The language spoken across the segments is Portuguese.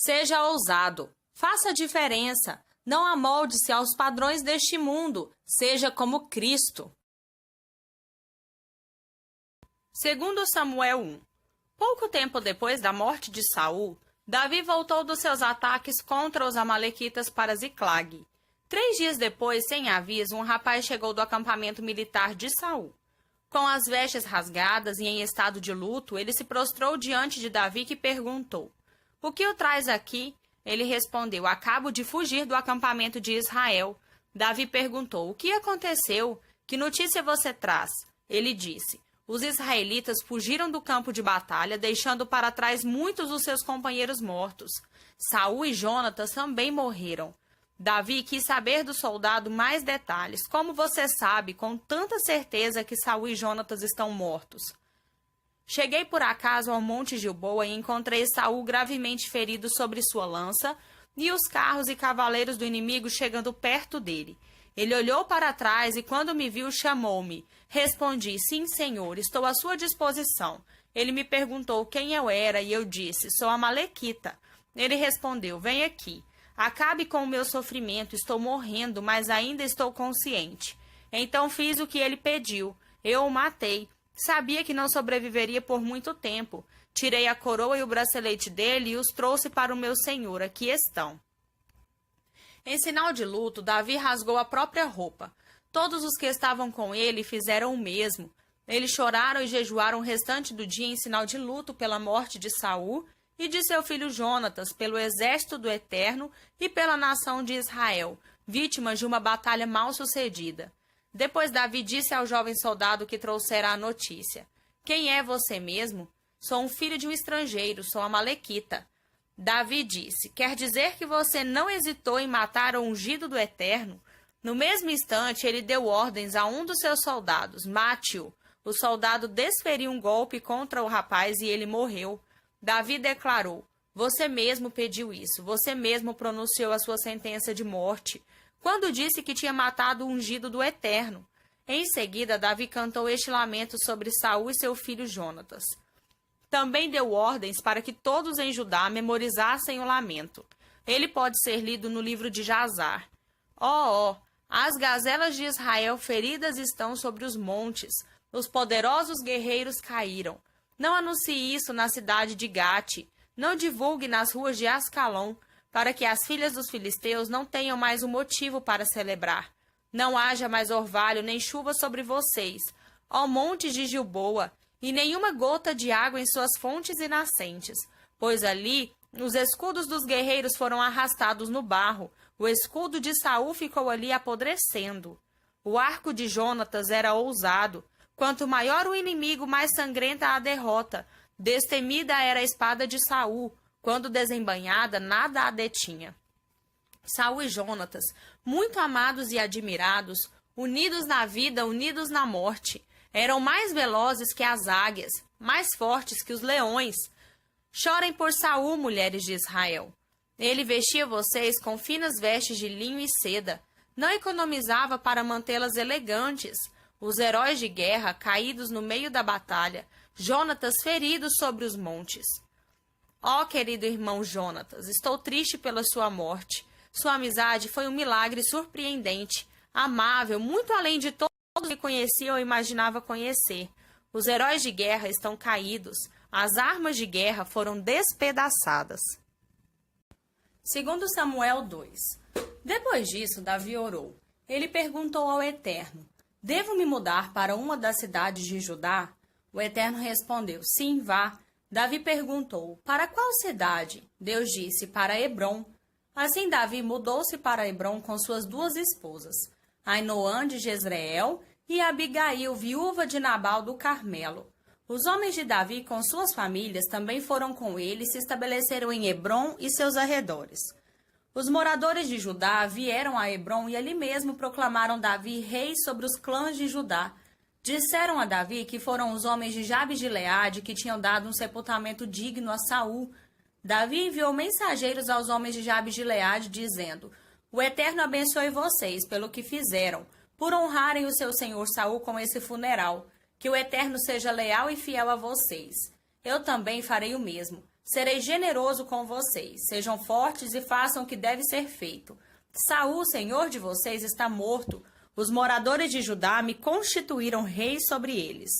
Seja ousado, faça a diferença, não amolde-se aos padrões deste mundo, seja como Cristo. Segundo Samuel 1. Pouco tempo depois da morte de Saul, Davi voltou dos seus ataques contra os amalequitas para Ziclag. 3 dias depois, sem aviso, um rapaz chegou do acampamento militar de Saul. Com as vestes rasgadas e em estado de luto, ele se prostrou diante de Davi, que perguntou: "O que o traz aqui?" Ele respondeu: "Acabo de fugir do acampamento de Israel." Davi perguntou: "O que aconteceu? Que notícia você traz?" Ele disse: "Os israelitas fugiram do campo de batalha, deixando para trás muitos dos seus companheiros mortos. Saul e Jonatas também morreram." Davi quis saber do soldado mais detalhes. "Como você sabe com tanta certeza que Saul e Jonatas estão mortos?" "Cheguei por acaso ao Monte Gilboa e encontrei Saul gravemente ferido sobre sua lança e os carros e cavaleiros do inimigo chegando perto dele. Ele olhou para trás e, quando me viu, chamou-me. Respondi: 'Sim, senhor, estou à sua disposição.' Ele me perguntou quem eu era e eu disse: 'Sou amalequita.' Ele respondeu: 'Vem aqui. Acabe com o meu sofrimento, estou morrendo, mas ainda estou consciente.' Então fiz o que ele pediu. Eu o matei. Sabia que não sobreviveria por muito tempo. Tirei a coroa e o bracelete dele e os trouxe para o meu senhor. Aqui estão." Em sinal de luto, Davi rasgou a própria roupa. Todos os que estavam com ele fizeram o mesmo. Eles choraram e jejuaram o restante do dia em sinal de luto pela morte de Saul e de seu filho Jonatas, pelo exército do Eterno e pela nação de Israel, vítimas de uma batalha mal sucedida. Depois Davi disse ao jovem soldado que trouxera a notícia: "Quem é você mesmo?" "Sou um filho de um estrangeiro, sou amalequita." Davi disse: "Quer dizer que você não hesitou em matar o ungido do Eterno?" No mesmo instante, ele deu ordens a um dos seus soldados: "Mate-o." O soldado desferiu um golpe contra o rapaz e ele morreu. Davi declarou: "Você mesmo pediu isso, você mesmo pronunciou a sua sentença de morte, quando disse que tinha matado o ungido do Eterno." Em seguida, Davi cantou este lamento sobre Saul e seu filho Jonatas. Também deu ordens para que todos em Judá memorizassem o lamento. Ele pode ser lido no livro de Jazar. Ó, as gazelas de Israel feridas estão sobre os montes, os poderosos guerreiros caíram. Não anuncie isso na cidade de Gate, não divulgue nas ruas de Ascalon, para que as filhas dos filisteus não tenham mais um motivo para celebrar. Não haja mais orvalho nem chuva sobre vocês, ó montes de Gilboa, e nenhuma gota de água em suas fontes e nascentes, pois ali os escudos dos guerreiros foram arrastados no barro, o escudo de Saul ficou ali apodrecendo. O arco de Jonatas era ousado. Quanto maior o inimigo, mais sangrenta a derrota. Destemida era a espada de Saul. Quando desembainhada, nada a detinha. Saul e Jonatas, muito amados e admirados, unidos na vida, unidos na morte, eram mais velozes que as águias, mais fortes que os leões. Chorem por Saul, mulheres de Israel. Ele vestia vocês com finas vestes de linho e seda. Não economizava para mantê-las elegantes. Os heróis de guerra caídos no meio da batalha, Jonatas ferido sobre os montes. Ó, querido irmão Jonatas, estou triste pela sua morte. Sua amizade foi um milagre surpreendente, amável, muito além de todos que conhecia ou imaginava conhecer. Os heróis de guerra estão caídos, as armas de guerra foram despedaçadas. Segundo Samuel 2. Depois disso, Davi orou. Ele perguntou ao Eterno: "Devo me mudar para uma das cidades de Judá?" O Eterno respondeu: "Sim, vá." Davi perguntou: "Para qual cidade?" Deus disse: "Para Hebrom." Assim Davi mudou-se para Hebrom com suas 2 esposas, Ainoã de Jezreel e Abigail, viúva de Nabal do Carmelo. Os homens de Davi com suas famílias também foram com ele e se estabeleceram em Hebrom e seus arredores. Os moradores de Judá vieram a Hebrom e ali mesmo proclamaram Davi rei sobre os clãs de Judá. Disseram a Davi que foram os homens de Jabes de Gileade que tinham dado um sepultamento digno a Saul. Davi enviou mensageiros aos homens de Jabes de Gileade, dizendo: "O Eterno abençoe vocês pelo que fizeram, por honrarem o seu senhor Saul com esse funeral. Que o Eterno seja leal e fiel a vocês. Eu também farei o mesmo. Serei generoso com vocês. Sejam fortes e façam o que deve ser feito. Saul, senhor de vocês, está morto. Os moradores de Judá me constituíram rei sobre eles.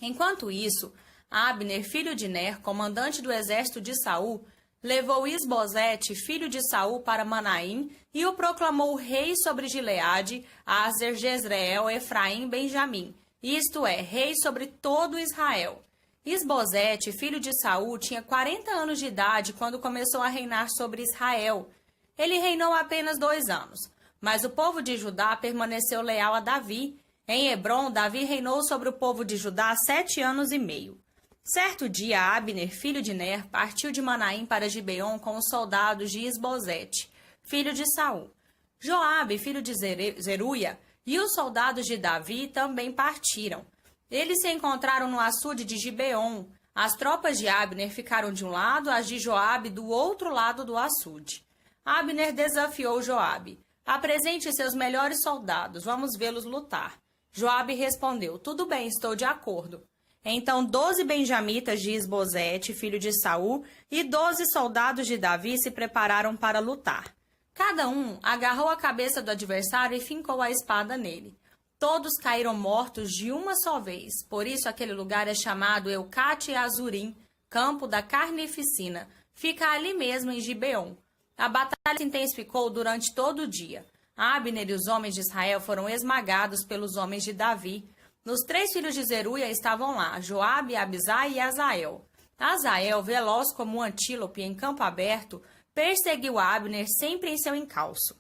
Enquanto isso, Abner, filho de Ner, comandante do exército de Saul, levou Isbosete, filho de Saul, para Manaim e o proclamou rei sobre Gileade, Azer, Jezreel, Efraim e Benjamim, isto é, rei sobre todo Israel. Isbosete, filho de Saul, tinha 40 anos de idade quando começou a reinar sobre Israel. Ele reinou apenas 2 anos, mas o povo de Judá permaneceu leal a Davi. Em Hebrom, Davi reinou sobre o povo de Judá 7 anos e meio. Certo dia, Abner, filho de Ner, partiu de Manaim para Gibeon com os soldados de Isbosete, filho de Saul. Joabe, filho de Zeruia, e os soldados de Davi também partiram. Eles se encontraram no açude de Gibeon. As tropas de Abner ficaram de um lado, as de Joabe do outro lado do açude. Abner desafiou Joabe. Apresente seus melhores soldados, vamos vê-los lutar. Joabe respondeu, tudo bem, estou de acordo. Então 12 benjamitas de Isbosete, filho de Saul, e 12 soldados de Davi se prepararam para lutar. Cada um agarrou a cabeça do adversário e fincou a espada nele. Todos caíram mortos de uma só vez, por isso aquele lugar é chamado Eucate Azurim, campo da carnificina. Fica ali mesmo em Gibeon. A batalha se intensificou durante todo o dia. Abner e os homens de Israel foram esmagados pelos homens de Davi. Os 3 filhos de Zeruia estavam lá, Joabe, Abisai e Azael. Azael, veloz como um antílope em campo aberto, perseguiu Abner sempre em seu encalço.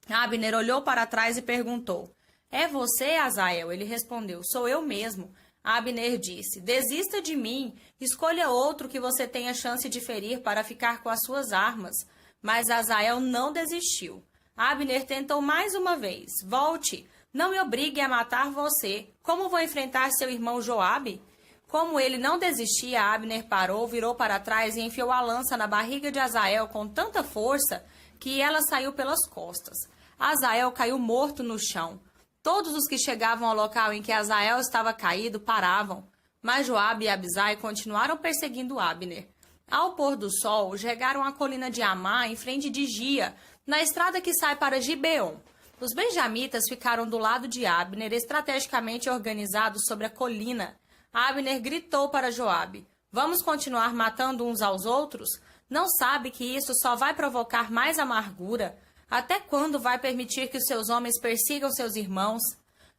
Abner olhou para trás e perguntou, é você, Azael? Ele respondeu, sou eu mesmo. Abner disse, desista de mim, escolha outro que você tenha chance de ferir para ficar com as suas armas. Mas Azael não desistiu. Abner tentou mais uma vez, volte, não me obrigue a matar você. Como vou enfrentar seu irmão Joabe? Como ele não desistia, Abner parou, virou para trás e enfiou a lança na barriga de Azael com tanta força que ela saiu pelas costas. Azael caiu morto no chão. Todos os que chegavam ao local em que Azael estava caído paravam, mas Joabe e Abisai continuaram perseguindo Abner. Ao pôr do sol, chegaram à colina de Amá, em frente de Gia, na estrada que sai para Gibeon. Os benjamitas ficaram do lado de Abner, estrategicamente organizados sobre a colina. Abner gritou para Joabe, vamos continuar matando uns aos outros? Não sabe que isso só vai provocar mais amargura? Até quando vai permitir que os seus homens persigam seus irmãos?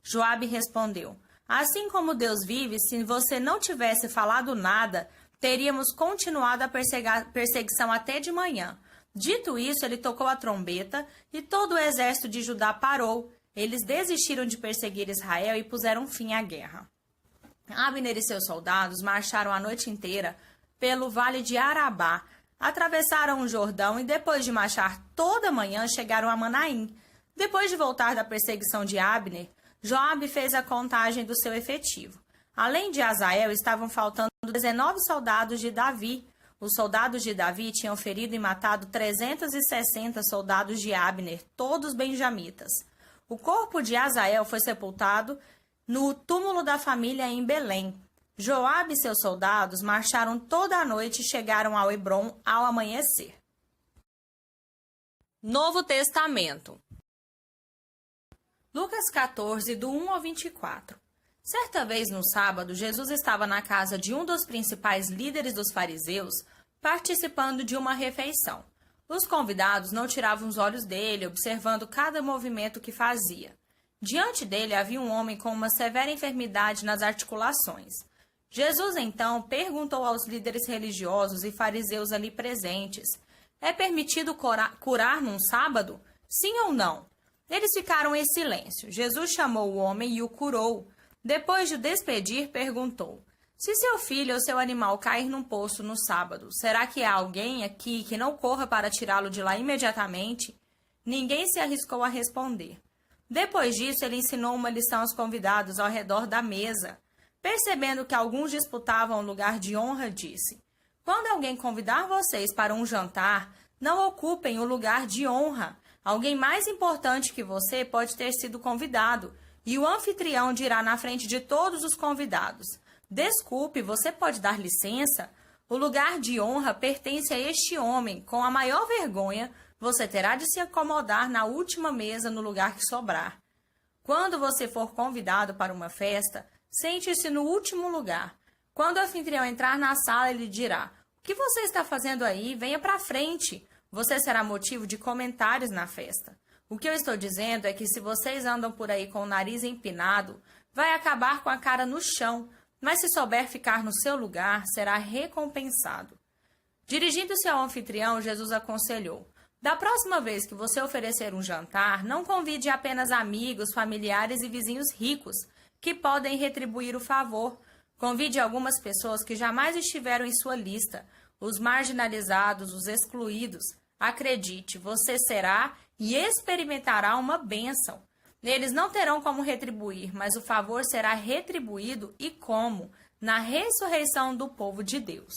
Joabe respondeu, assim como Deus vive, se você não tivesse falado nada, teríamos continuado a perseguição até de manhã. Dito isso, ele tocou a trombeta e todo o exército de Judá parou. Eles desistiram de perseguir Israel e puseram fim à guerra. Abner e seus soldados marcharam a noite inteira pelo vale de Arabá, atravessaram o Jordão e depois de marchar toda a manhã chegaram a Manaim. Depois de voltar da perseguição de Abner, Joabe fez a contagem do seu efetivo. Além de Azael, estavam faltando 19 soldados de Davi. Os soldados de Davi tinham ferido e matado 360 soldados de Abner, todos benjamitas. O corpo de Azael foi sepultado no túmulo da família em Belém. Joabe e seus soldados marcharam toda a noite e chegaram ao Hebrom ao amanhecer. Novo Testamento. Lucas 14, do 1 ao 24. Certa vez no sábado, Jesus estava na casa de um dos principais líderes dos fariseus, participando de uma refeição. Os convidados não tiravam os olhos dele, observando cada movimento que fazia. Diante dele havia um homem com uma severa enfermidade nas articulações. Jesus, então, perguntou aos líderes religiosos e fariseus ali presentes, é permitido curar num sábado? Sim ou não? Eles ficaram em silêncio. Jesus chamou o homem e o curou. Depois de o despedir, perguntou, se seu filho ou seu animal cair num poço no sábado, será que há alguém aqui que não corra para tirá-lo de lá imediatamente? Ninguém se arriscou a responder. Depois disso, ele ensinou uma lição aos convidados ao redor da mesa. Percebendo que alguns disputavam o lugar de honra, disse, quando alguém convidar vocês para um jantar, não ocupem o lugar de honra. Alguém mais importante que você pode ter sido convidado, e o anfitrião dirá na frente de todos os convidados, desculpe, você pode dar licença? O lugar de honra pertence a este homem. Com a maior vergonha, você terá de se acomodar na última mesa no lugar que sobrar. Quando você for convidado para uma festa, sente-se no último lugar. Quando o anfitrião entrar na sala, ele dirá: "O que você está fazendo aí? Venha para frente." Você será motivo de comentários na festa. O que eu estou dizendo é que se vocês andam por aí com o nariz empinado, vai acabar com a cara no chão, mas se souber ficar no seu lugar, será recompensado. Dirigindo-se ao anfitrião, Jesus aconselhou: "Da próxima vez que você oferecer um jantar, não convide apenas amigos, familiares e vizinhos ricos, que podem retribuir o favor. Convide algumas pessoas que jamais estiveram em sua lista, os marginalizados, os excluídos. Acredite, você será e experimentará uma bênção. Eles não terão como retribuir, mas o favor será retribuído e como? Na ressurreição do povo de Deus."